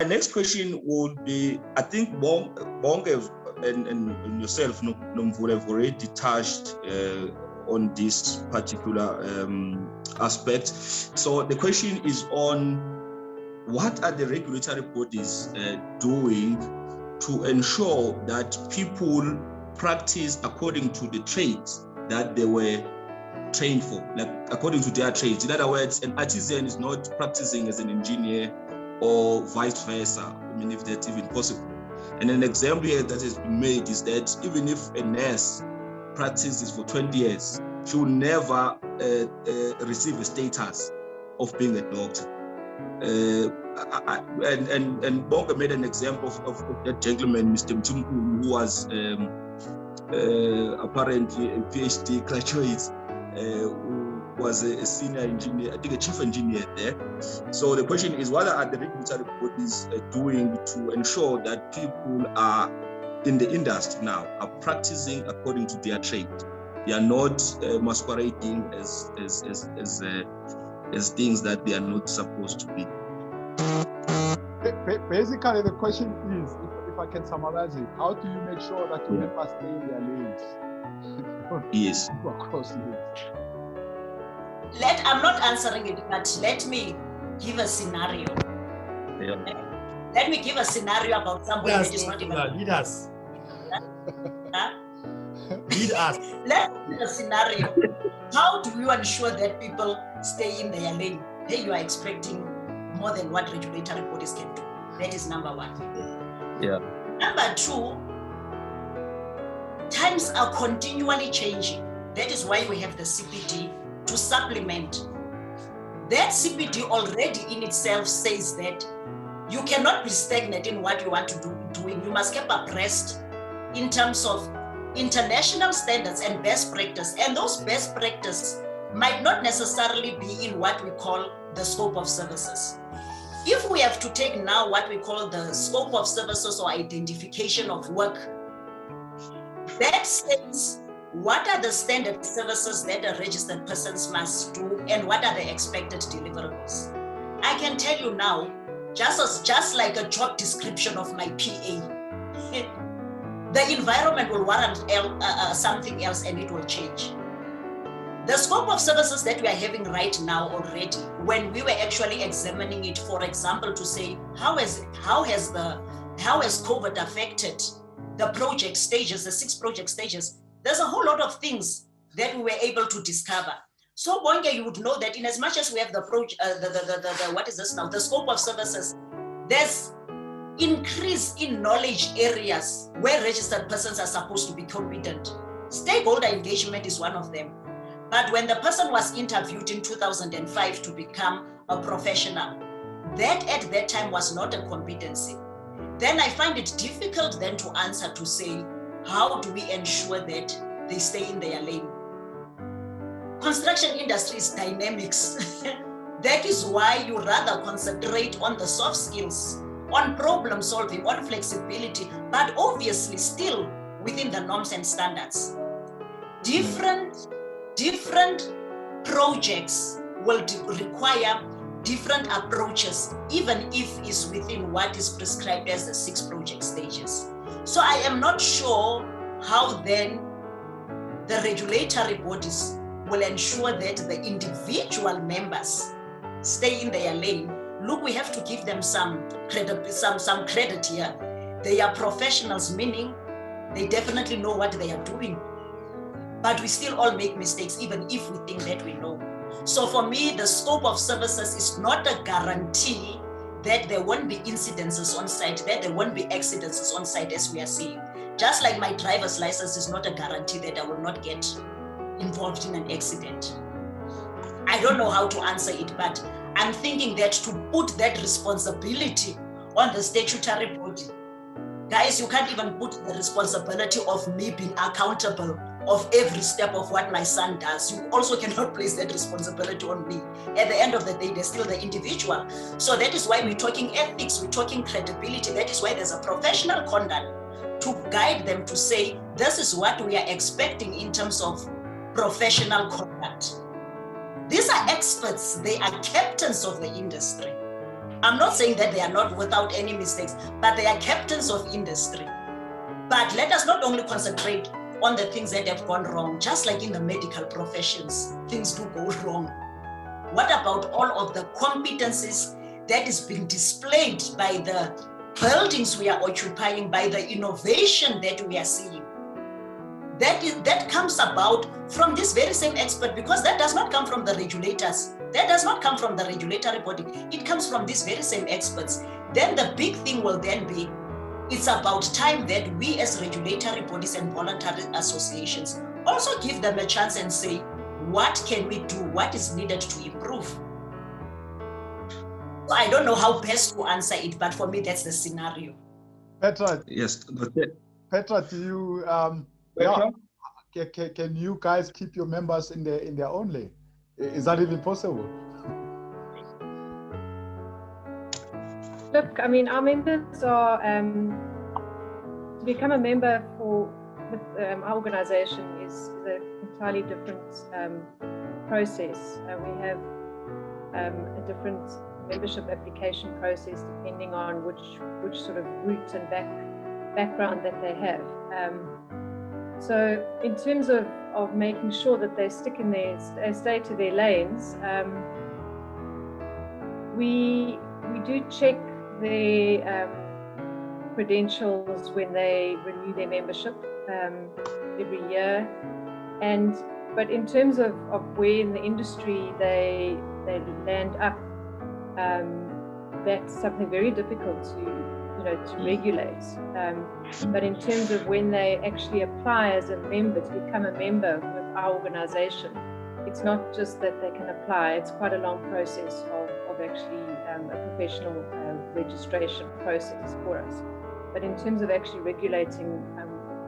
next question would be, I think Bonke and yourself, Nomvula, have already touched on this particular aspect. So the question is on what are the regulatory bodies doing to ensure that people practice according to the trades that they were trained for, like according to their trades. In other words, an artisan is not practicing as an engineer or vice versa. I mean, if that's even possible. And an example here that has been made is that even if a nurse practices for 20 years, she will never receive a status of being a doctor. And Bonke made an example of that gentleman, Mr. Mtumku, who was apparently a PhD graduate, who was a senior engineer, I think a chief engineer there. So the question is, what are the regulatory bodies doing to ensure that people are in the industry now are practicing according to their trade? They are not masquerading as things that they are not supposed to be. Basically, the question is, if I can summarize it, how do you make sure that members stay in their lanes? Yes. Across lanes. I'm not answering it, but let me give a scenario. Yeah. Let me give a scenario about somebody that is not even. Lead us. Huh? Lead us. Let's give a scenario. How do you ensure that people stay in their lane? Then you are expecting more than what regulatory bodies can do. That is number one. Yeah. Number two, times are continually changing. That is why we have the CPD to supplement. That CPD already in itself says that you cannot be stagnant in what you want to do. You must keep abreast in terms of international standards and best practice. And those best practices might not necessarily be in what we call the scope of services. If we have to take now what we call the scope of services or identification of work, that says what are the standard services that the registered persons must do and what are the expected deliverables. I can tell you now, just like a job description of my PA, the environment will warrant something else and it will change. The scope of services that we are having right now already, when we were actually examining it, for example, to say how has COVID affected the project stages, the 6 project stages, there's a whole lot of things that we were able to discover. So Bonke, you would know that in as much as we have the what is this now, the scope of services, there's increase in knowledge areas where registered persons are supposed to be competent. Stakeholder engagement is one of them. But when the person was interviewed in 2005 to become a professional, that at that time was not a competency. Then I find it difficult then to answer to say, how do we ensure that they stay in their lane? Construction industry is dynamics. That is why you rather concentrate on the soft skills, on problem solving, on flexibility, but obviously still within the norms and standards. Different projects will require different approaches, even if it's within what is prescribed as the 6 project stages. So I am not sure how then the regulatory bodies will ensure that the individual members stay in their lane. Look, we have to give them some credit here. They are professionals, meaning they definitely know what they are doing. But we still all make mistakes, even if we think that we know. So for me, the scope of services is not a guarantee that there won't be incidences on site, that there won't be accidents on site as we are seeing. Just like my driver's license is not a guarantee that I will not get involved in an accident. I don't know how to answer it, but I'm thinking that to put that responsibility on the statutory body, guys, you can't even put the responsibility of me being accountable of every step of what my son does. You also cannot place that responsibility on me. At the end of the day, there's still the individual. So that is why we're talking ethics, we're talking credibility. That is why there's a professional conduct to guide them to say, this is what we are expecting in terms of professional conduct. These are experts, they are captains of the industry. I'm not saying that they are not without any mistakes, but they are captains of industry. But let us not only concentrate on the things that have gone wrong, just like in the medical professions, things do go wrong. What about all of the competencies that is being displayed by the buildings we are occupying, by the innovation that we are seeing? That comes about from this very same expert, because that does not come from the regulators. That does not come from the regulatory body. It comes from these very same experts. Then the big thing will then be, it's about time that we as regulatory bodies and voluntary associations also give them a chance and say, what can we do? What is needed to improve? So I don't know how best to answer it, but for me, that's the scenario. Petra, Yes. Petra, do you Petra? can you guys keep your members in their own lane? Is that even possible? Look, I mean, our members are to become a member with our organization is an entirely different process. We have a different membership application process depending on which sort of route and background that they have. So in terms of making sure that they stay to their lanes, we do check their credentials when they renew their membership every year, but in terms of where in the industry they land up, that's something very difficult to regulate. But in terms of when they actually apply as a member, to become a member with our organization, it's not just that they can apply, it's quite a long process of actually a professional registration process for us. But in terms of actually regulating,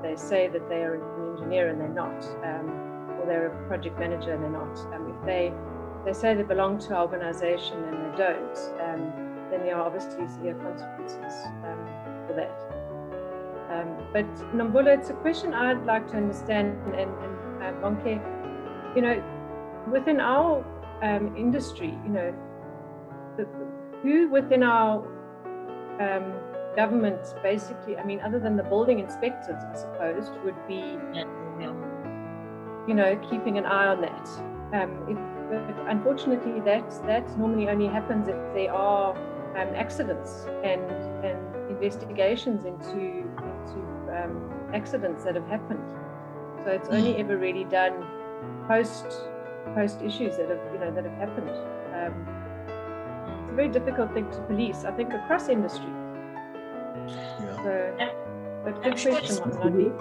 they say that they are an engineer and they're not, or they're a project manager and they're not. If they say they belong to our organization and they don't, then there are obviously severe consequences for that. But Nomvula, it's a question I'd like to understand, and Bonke, within our industry, who within our government, basically, I mean, other than the building inspectors, I suppose, would be, keeping an eye on that. But unfortunately, that normally only happens if there are accidents and investigations into accidents that have happened. So it's only ever really done post issues that have happened. It's a very difficult thing to police, I think, across industry. Yeah. So, but good question, Mlondi.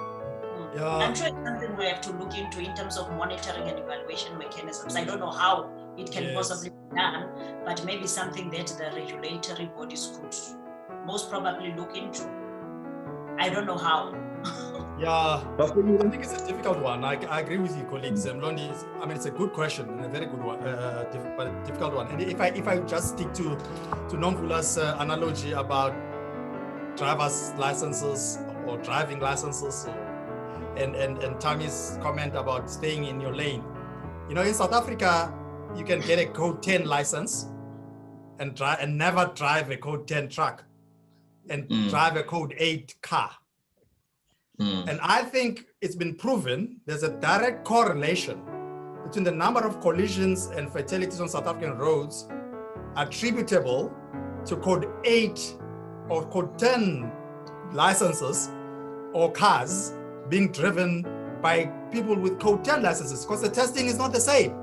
Yeah. I'm sure it's something we have to look into in terms of monitoring and evaluation mechanisms. I don't know how it can possibly be done, but maybe something that the regulatory bodies could most probably look into. I don't know how. Yeah, I think it's a difficult one. I agree with you, colleagues. Mlondi, it's a good question and a very good one, but a difficult one. And if I just stick to Nomvula's analogy about driver's licenses or driving licenses, and Tammy's comment about staying in your lane. In South Africa, you can get a code 10 license and never drive a code 10 truck and drive a code 8 car. And I think it's been proven there's a direct correlation between the number of collisions and fatalities on South African roads attributable to code 8 or code 10 licenses or cars being driven by people with code 10 licenses, because the testing is not the same.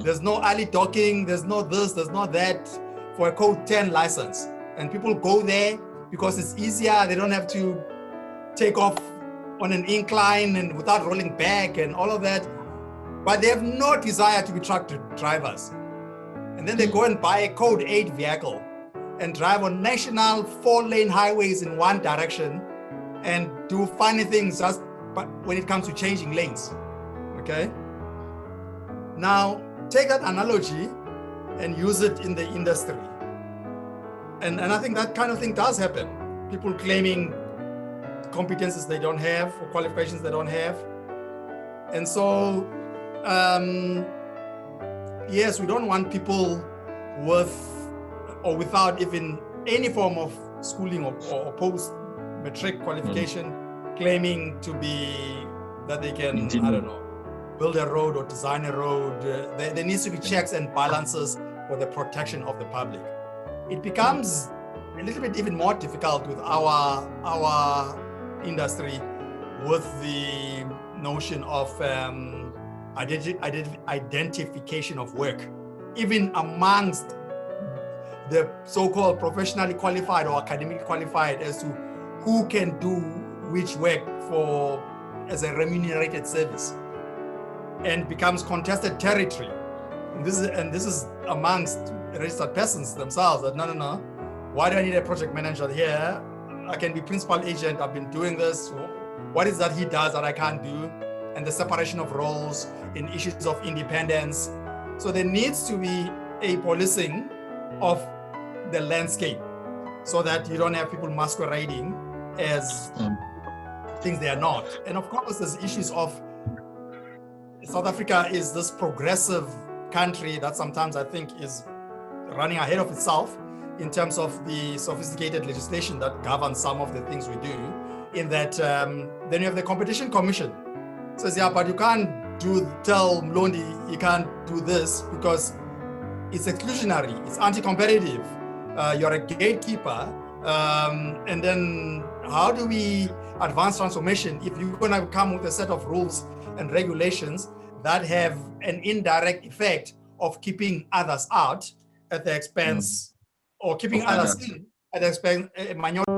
There's no early docking, there's no this, there's not that for a code 10 license. And people go there because it's easier, they don't have to take off on an incline and without rolling back and all of that. But they have no desire to be truck drivers. And then they go and buy a code 8 vehicle and drive on national 4-lane highways in one direction and do funny things just when it comes to changing lanes, okay? Now, take that analogy and use it in the industry. And I think that kind of thing does happen. People claiming competences they don't have or qualifications they don't have. And so, yes, we don't want people with or without even any form of schooling or post-matric qualification, claiming to be that they can, I don't know, build a road or design a road. There needs to be checks and balances for the protection of the public. It becomes a little bit even more difficult with our industry, with the notion of identification of work, even amongst the so-called professionally qualified or academically qualified, as to who can do which work for as a remunerated service, and becomes contested territory. And this is amongst registered persons themselves, that no, why do I need a project manager here? I can be principal agent, I've been doing this. What is that he does that I can't do? And the separation of roles in issues of independence. So there needs to be a policing of the landscape, so that you don't have people masquerading as things they are not. And of course, there's issues of South Africa is this progressive country that sometimes I think is running ahead of itself in terms of the sophisticated legislation that governs some of the things we do, in that then you have the Competition Commission. Says, yeah, but you can't tell Mlondi you can't do this because it's exclusionary, it's anti-competitive, you're a gatekeeper. And then how do we advance transformation if you're going to come with a set of rules and regulations that have an indirect effect of keeping others out at the expense, or keeping others in at the expense, minority